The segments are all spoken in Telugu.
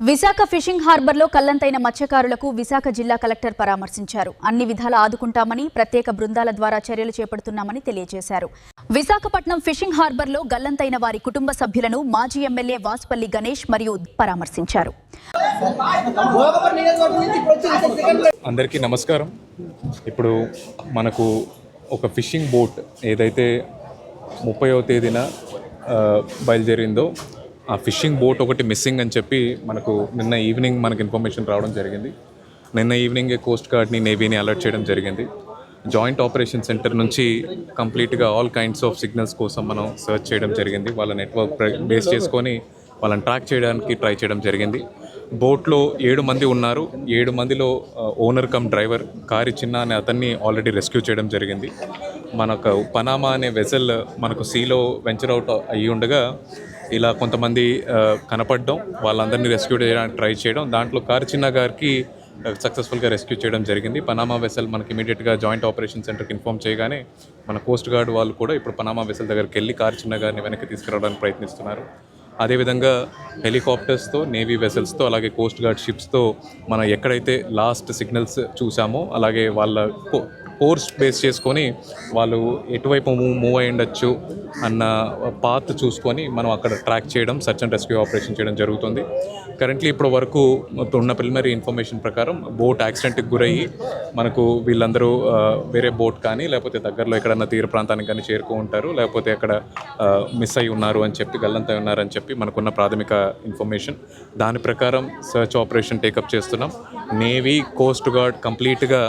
విశాఖ ఫిషింగ్ హార్బర్లో కల్లంతైన మత్స్యకారులకు విశాఖ జిల్లా కలెక్టర్ పరామర్శించారు. అన్ని విధాలా ఆదుకుంటామని, ప్రత్యేక బృందాల ద్వారా చర్యలు చేపడుతున్నామని తెలియజేశారు. విశాఖపట్నం ఫిషింగ్ హార్బర్లో గల్లంతైన వారి కుటుంబ సభ్యులను మాజీ ఎమ్మెల్యే వాసుపల్లి గణేష్ మరియు పరామర్శించారు. అందరికీ నమస్కారం. ఇప్పుడు మనకు ఒక ఫిషింగ్ బోట్ ఏదైతే 30వ తేదీన బయలుదేరిందో ఆ ఫిషింగ్ బోట్ ఒకటి మిస్సింగ్ అని చెప్పి మనకు నిన్న ఈవినింగ్ మనకు ఇన్ఫర్మేషన్ రావడం జరిగింది. నిన్న ఈవినింగే కోస్ట్ గార్డ్ని, నేవీని అలర్ట్ చేయడం జరిగింది. జాయింట్ ఆపరేషన్ సెంటర్ నుంచి కంప్లీట్గా ఆల్ కైండ్స్ ఆఫ్ సిగ్నల్స్ కోసం మనం సర్చ్ చేయడం జరిగింది. వాళ్ళ నెట్వర్క్ బేస్ చేసుకొని వాళ్ళని ట్రాక్ చేయడానికి ట్రై చేయడం జరిగింది. బోట్లో 7 మంది ఉన్నారు. 7 మందిలో ఓనర్ కమ్ డ్రైవర్ కారి చిన్న అనే అతన్ని ఆల్రెడీ రెస్క్యూ చేయడం జరిగింది. మనకు పనామా అనే వెసల్ మనకు సీలో వెంచర్ అవుట్ అయ్యి ఉండగా ఇలా కొంతమంది కనపడడం, వాళ్ళందరినీ రెస్క్యూ చేయడానికి ట్రై చేయడం, దాంట్లో కారి చిన్న గారికి సక్సెస్ఫుల్గా రెస్క్యూ చేయడం జరిగింది. పనామా వెసల్ మనకి ఇమీడియట్గా జాయింట్ ఆపరేషన్ సెంటర్కి ఇన్ఫామ్ చేయగానే మన కోస్ట్ గార్డ్ వాళ్ళు కూడా ఇప్పుడు పనామా వెసల్ దగ్గరికి వెళ్ళి కారి చిన్న గారిని వెనక్కి తీసుకురావడానికి ప్రయత్నిస్తున్నారు. అదేవిధంగా హెలికాప్టర్స్తో, నేవీ వెసల్స్తో, అలాగే కోస్ట్ గార్డ్ షిప్స్తో మనం ఎక్కడైతే లాస్ట్ సిగ్నల్స్ చూసామో అలాగే వాళ్ళ కోర్స్ బేస్ చేసుకొని వాళ్ళు ఎటువైపు మూవ్ అయ్యి ఉండొచ్చు అన్న పాత్ చూసుకొని మనం అక్కడ ట్రాక్ చేయడం, సర్చ్ అండ్ రెస్క్యూ ఆపరేషన్ చేయడం జరుగుతుంది. కరెంట్లీ ఇప్పుడు వరకు ఉన్న ప్రిలిమినరీ ఇన్ఫర్మేషన్ ప్రకారం బోట్ యాక్సిడెంట్కి గురయ్యి మనకు వీళ్ళందరూ వేరే బోట్ కానీ లేకపోతే దగ్గరలో ఎక్కడన్నా తీర ప్రాంతానికి కానీ చేరుకుంటారు, లేకపోతే అక్కడ మిస్ అయి ఉన్నారు అని చెప్పి, గల్లంతై ఉన్నారని చెప్పి మనకున్న ప్రాథమిక ఇన్ఫర్మేషన్. దాని ప్రకారం సర్చ్ ఆపరేషన్ టేకప్ చేస్తున్నాం. నేవీ, కోస్ట్ గార్డ్ కంప్లీట్గా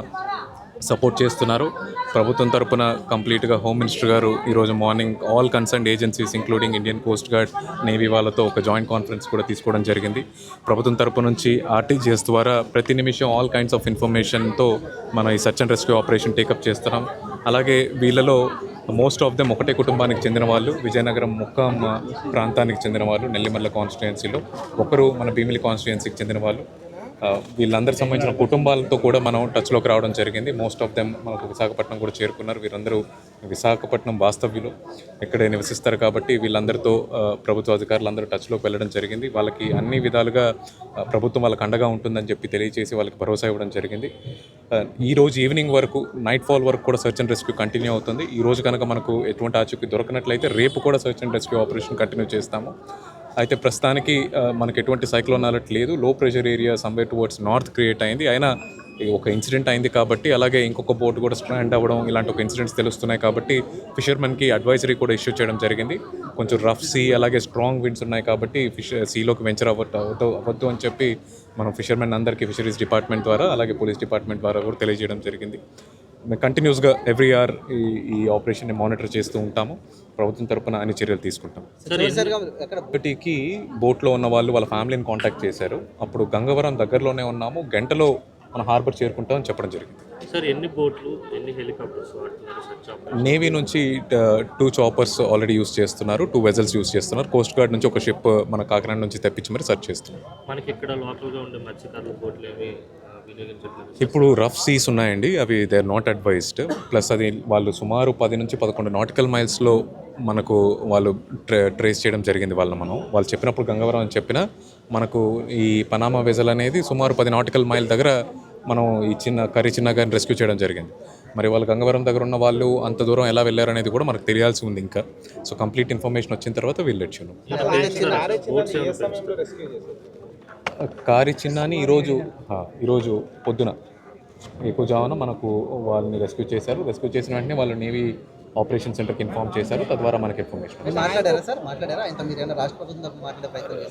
సపోర్ట్ చేస్తున్నారు. ప్రభుత్వం తరపున కంప్లీట్గా హోమ్ మినిస్టర్ గారు ఈరోజు morning all concerned agencies including Indian coast guard, navy వాళ్ళతో ఒక జాయింట్ కాన్ఫరెన్స్ కూడా తీసుకోవడం జరిగింది. ప్రభుత్వం తరపు నుంచి ఆర్టీజీఎస్ ద్వారా ప్రతి నిమిషం ఆల్ కైండ్స్ ఆఫ్ ఇన్ఫర్మేషన్తో మనం ఈ search and rescue operation take up చేస్తున్నాం. అలాగే వీళ్ళలో మోస్ట్ ఆఫ్ దెమ్ ఒకటే కుటుంబానికి చెందిన వాళ్ళు, విజయనగరం ముక్కాం ప్రాంతానికి చెందిన వాళ్ళు, నెల్లిమర్ల కాన్స్టిట్యుయెన్సీలో, ఒకరు మన భీమిలి కాన్స్టిట్యుయెన్సీకి చెందిన వాళ్ళు. వీళ్ళందరికి సంబంధించిన కుటుంబాలతో కూడా మనం టచ్లోకి రావడం జరిగింది. మోస్ట్ ఆఫ్ దెమ్ మనకు విశాఖపట్నం కూడా చేరుకున్నారు. వీరందరూ విశాఖపట్నం వాస్తవ్యులు, ఇక్కడే నివసిస్తారు కాబట్టి వీళ్ళందరితో ప్రభుత్వ అధికారులందరూ టచ్లోకి వెళ్ళడం జరిగింది. వాళ్ళకి అన్ని విధాలుగా ప్రభుత్వం వాళ్ళకి అండగా ఉంటుందని చెప్పి తెలియజేసి వాళ్ళకి భరోసా ఇవ్వడం జరిగింది. ఈరోజు ఈవినింగ్ వరకు, నైట్ ఫాల్ వరకు కూడా సర్చ్ అండ్ రెస్క్యూ కంటిన్యూ అవుతుంది. ఈరోజు కనుక మనకు ఎటువంటి ఆచూకీ దొరకనట్లయితే రేపు కూడా search and rescue operation continue చేస్తాము. అయితే ప్రస్తుతానికి మనకు ఎటువంటి సైక్లోన్ అలర్ట్ లేదు. లో pressure area somewhere towards north create అయింది. అయినా ఒక ఇన్సిడెంట్ అయింది కాబట్టి, అలాగే ఇంకొక బోట్ కూడా స్ట్రాండ్ అవ్వడం, ఇలాంటి ఒక ఇన్సిడెంట్స్ తెలుస్తున్నాయి కాబట్టి ఫిషర్మెన్కి అడ్వైజరీ కూడా ఇష్యూ చేయడం జరిగింది. కొంచెం రఫ్ సీ అలాగే స్ట్రాంగ్ విండ్స్ ఉన్నాయి కాబట్టి సీలోకి వెంచర్ అవ్వద్దు అని చెప్పి మనం ఫిషర్మెన్ అందరికీ ఫిషరీస్ డిపార్ట్మెంట్ ద్వారా అలాగే పోలీస్ డిపార్ట్మెంట్ ద్వారా కూడా తెలియజేయడం జరిగింది. మేము కంటిన్యూస్గా ఎవ్రీ ఇయర్ ఈ ఆపరేషన్ని మానిటర్ చేస్తూ ఉంటాము. ప్రభుత్వం తరపున అన్ని చర్యలు తీసుకుంటాం. ఒకటికి బోట్లో ఉన్న వాళ్ళు వాళ్ళ ఫ్యామిలీని కాంటాక్ట్ చేశారు. అప్పుడు గంగవరం దగ్గరలోనే ఉన్నాము, గంటలో మన హార్బర్ చేరుకుంటామని చెప్పడం జరిగింది. సార్, ఎన్ని బోట్లు, ఎన్ని హెలికాప్టర్స్ వాడుతున్నారు? నేవీ నుంచి 2 చాపర్స్ ఆల్రెడీ యూస్ చేస్తున్నారు, 2 వెజల్స్ యూస్ చేస్తున్నారు. కోస్ట్ గార్డ్ నుంచి ఒక షిప్ మన కాకినాడ నుంచి తెప్పించి మరి సర్చ్ చేస్తున్నారు. మనకి ఇక్కడ లోకల్గా ఉండే మత్స్యకారుల బోట్లు ఏమి ఇప్పుడు రఫ్ సీస్ ఉన్నాయండి, అవి they are not advised. Plus అది వాళ్ళు సుమారు 10 నుంచి 11 నాటికల్ మైల్స్లో మనకు వాళ్ళు ట్రేస్ చేయడం జరిగింది. వాళ్ళు చెప్పినప్పుడు గంగవరం అని చెప్పిన మనకు ఈ పనామా వెజల్ అనేది సుమారు 10 నాటికల్ మైల్ దగ్గర మనం ఈ చిన్న గారిని రెస్క్యూ చేయడం జరిగింది. మరి వాళ్ళు గంగవరం దగ్గర ఉన్న వాళ్ళు అంత దూరం ఎలా వెళ్ళారు అనేది కూడా మనకు తెలియాల్సి ఉంది ఇంకా. సో కంప్లీట్ ఇన్ఫర్మేషన్ వచ్చిన తర్వాత వెళ్ళొచ్చు. కారి చిన్నాని ఈరోజు పొద్దున ఎక్కువజామున మనకు వాళ్ళని రెస్క్యూ చేశారు. రెస్క్యూ చేసిన వెంటనే వాళ్ళు నేవీ ఆపరేషన్ సెంటర్కి ఇన్ఫార్మ్ చేశారు. తద్వారా మనకి ఇన్ఫర్మేషన్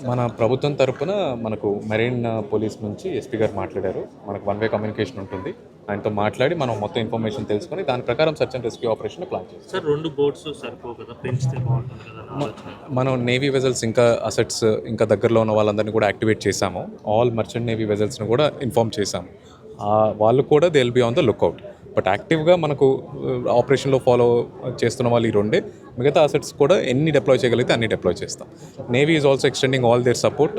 మన ప్రభుత్వం తరఫున మనకు మెరైన్ పోలీస్ నుంచి ఎస్పీ గారు మాట్లాడారు. మనకు 1 వే కమ్యూనికేషన్ ఉంటుంది. ఆయనతో మాట్లాడి మనం మొత్తం ఇన్ఫర్మేషన్ తెలుసుకొని దాని ప్రకారం search and rescue operation plan చేస్తాం. సార్, 2 బోట్స్ సరిపోవు కదా, పెంచితే బాగుంటుంది కదా. మనం నేవీ వెజల్స్ ఇంకా అసెట్స్ ఇంకా దగ్గరలో ఉన్న వాళ్ళందరినీ కూడా యాక్టివేట్ చేశాము. ఆల్ మర్చెంట్ నేవీ వెజల్స్ని కూడా ఇన్ఫార్మ్ చేశాము. వాళ్ళు కూడా they will be on the lookout. But యాక్టివ్గా మనకు ఆపరేషన్లో ఫాలో చేస్తున్న వాళ్ళు ఈ 2. మిగతా అసెట్స్ కూడా ఎన్ని డిప్లాయ్ చేయగలిగితే అన్ని డిప్లాయ్ చేస్తాం. Navy is also extending all their support.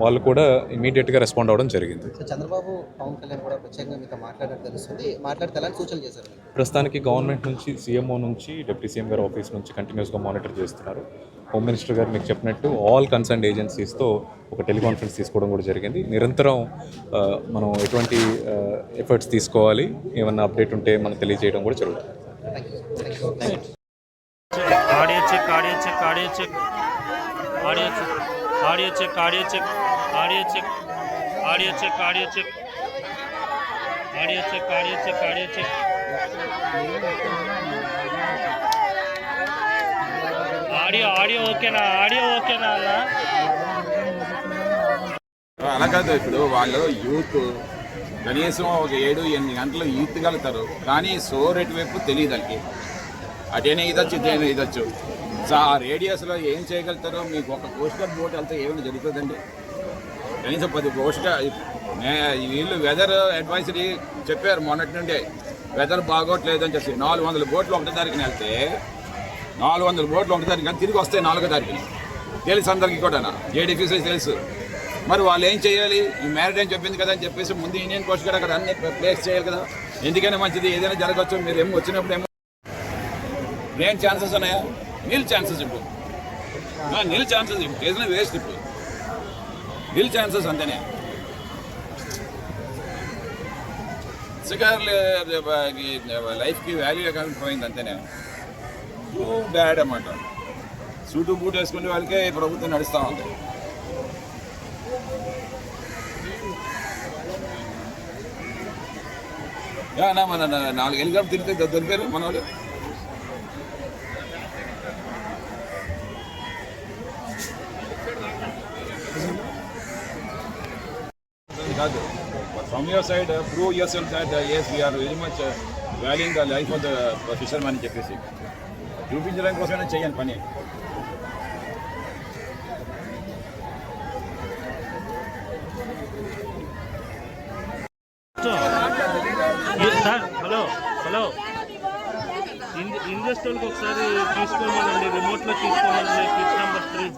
వాళ్ళు కూడా ఇమీడియట్గా రెస్పాండ్ అవ్వడం జరిగింది. చంద్రబాబు, పవన్ కళ్యాణ్ కూడా ప్రత్యేకంగా మీతో మాట్లాడినట్టు తెలుస్తుంది. మాట్లాడితే ఎలాంటి సూచనలు చేశారు? ప్రస్తుతానికి గవర్నమెంట్ నుంచి, సీఎంఓ నుంచి, డిప్యూటీ సీఎం గారు ఆఫీస్ నుంచి కంటిన్యూస్గా మానిటర్ చేస్తున్నారు. హోమ్ మినిస్టర్ గారు మీకు చెప్పినట్టు ఆల్ కన్సర్న్డ్ ఏజెన్సీస్తో ఒక టెలికాన్ఫరెన్స్ తీసుకోవడం కూడా జరిగింది. నిరంతరం మనం ఎటువంటి ఎఫర్ట్స్ తీసుకోవాలి, ఏమన్నా అప్డేట్ ఉంటే మనం తెలియజేయడం కూడా జరుగుతుంది. Audio check audio check audio check audio check audio check audio check audio check audio check audio check audio check audio check audio check audio audio ఓకేనా అన్న? అలా కాదు, ఇప్పుడు వాళ్ళు యూత్ కనీసం ఒక 7-8 గంటలు ఈత్ కలుగుతారు, కానీ సోరెటు వైపు తెలియదు వాళ్ళకి. అటైనా ఇదొచ్చు ఇటైనా ఇదొచ్చు. సో ఆ రేడియస్లో ఏం చేయగలుగుతారో మీకు ఒక కోస్టల్ బోట్ వెళ్తే ఏమైనా జరుగుతుందండి? కనీసం 10 కోస్టల్ వీళ్ళు వెదర్ అడ్వైజరీ చెప్పారు మొన్నటి నుండే, వెదర్ బాగోట్లేదు అని చెప్పి 400 బోట్లు ఒకటో తారీఖున వెళ్తే 400 బోట్లు ఒకటో తారీఖున తిరిగి వస్తాయి 4వ తారీఖున. తెలుసు అందరికీ కూడా, జేడీఫీసీ తెలుసు. మరి వాళ్ళు ఏం చేయాలి? ఈ మ్యారిటైమ్ చెప్పింది కదా అని చెప్పేసి ముందు ఇండియన్ కోస్ట్ గార్డ్ అక్కడ అన్ని ప్లేస్ చేయాలి కదా. ఎందుకైనా మంచిది, ఏదైనా జరగచ్చు. మీరు ఏమో వచ్చినప్పుడు ఏమో ఏం ఛాన్సెస్ ఉన్నాయా? నీల్ ఛాన్సెస్ ఇప్పుడు, నీల్ ఛాన్సెస్ ఏదైనా వేస్ట్ ఇప్పుడు, నీల్ ఛాన్సెస్ అంతేనే. సిగార్లు లైఫ్కి వాల్యూ కాకుండా పోయింది అంతేనే. టూ బ్యాడ్ అన్నమాట. సూటు బూట్ వేసుకునే వాళ్ళకే ప్రభుత్వం నడుస్తూ ఉంది. మన 4 హెలికాప్టర్ తిరిగితే దొరికారు మన వాళ్ళు. కాదు, from your side prove your self that yes we are very much valuing the life of the fisherman అని చెప్పేసి చూపించడం కోసమైనా చెయ్యని పని. సార్ హలో ఇన్వెస్టర్కి ఒకసారి తీసుకోమనండి, రిమోట్లో తీసుకోమనండి, పిచ్ నెంబర్ 3.